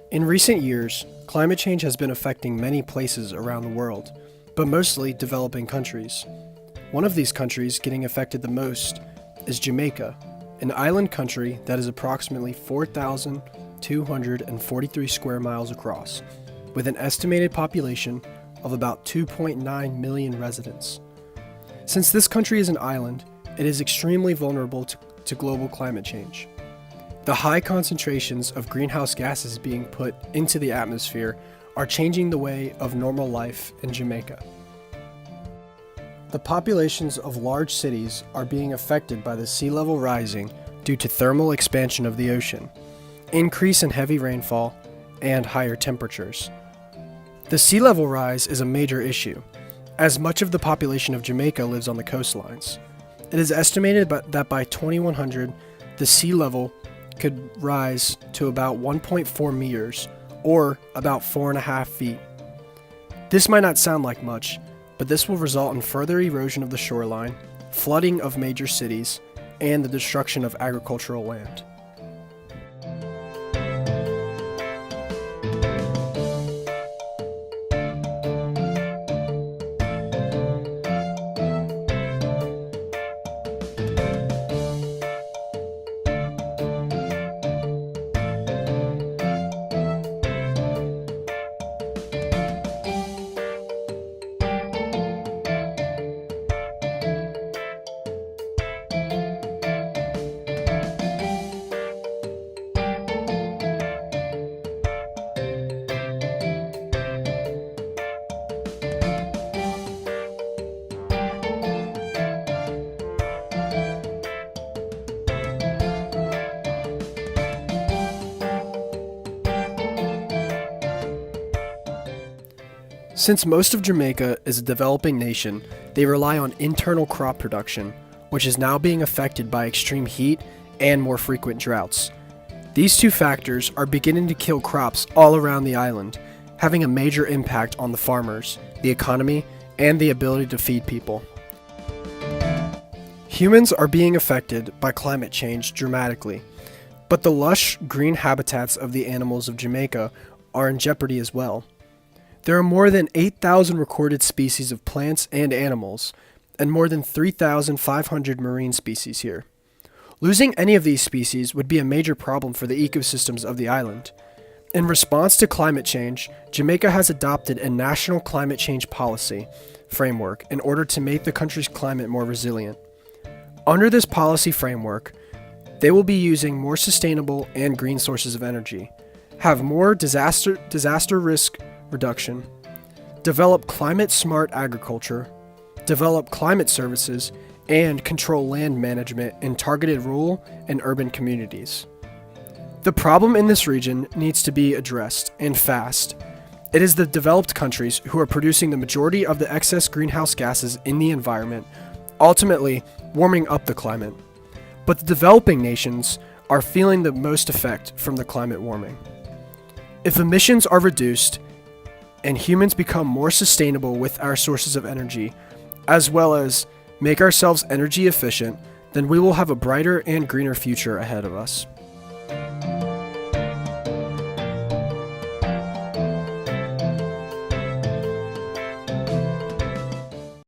In recent years, climate change has been affecting many places around the world, but mostly developing countries. One of these countries getting affected the most is Jamaica, an island country that is approximately 4,243 square miles across, with an estimated population of about 2.9 million residents. Since this country is an island, it is extremely vulnerable to global climate change. The high concentrations of greenhouse gases being put into the atmosphere are changing the way of normal life in Jamaica. The populations of large cities are being affected by the sea level rising due to thermal expansion of the ocean, increase in heavy rainfall, and higher temperatures. The sea level rise is a major issue, as much of the population of Jamaica lives on the coastlines. It is estimated that by 2100, the sea level could rise to about 1.4 meters, or about 4.5 feet. This might not sound like much, but this will result in further erosion of the shoreline, flooding of major cities, and the destruction of agricultural land. Since most of Jamaica is a developing nation, they rely on internal crop production, which is now being affected by extreme heat and more frequent droughts. These two factors are beginning to kill crops all around the island, having a major impact on the farmers, the economy, and the ability to feed people. Humans are being affected by climate change dramatically, but the lush green habitats of the animals of Jamaica are in jeopardy as well. There are more than 8,000 recorded species of plants and animals, and more than 3,500 marine species here. Losing any of these species would be a major problem for the ecosystems of the island. In response to climate change, Jamaica has adopted a national climate change policy framework in order to make the country's climate more resilient. Under this policy framework, they will be using more sustainable and green sources of energy, have more disaster risk reduction, develop climate-smart agriculture, develop climate services, and control land management in targeted rural and urban communities. The problem in this region needs to be addressed, and fast. It is the developed countries who are producing the majority of the excess greenhouse gases in the environment, ultimately warming up the climate. But the developing nations are feeling the most effect from the climate warming. If emissions are reduced, and humans become more sustainable with our sources of energy, as well as make ourselves energy efficient, then we will have a brighter and greener future ahead of us.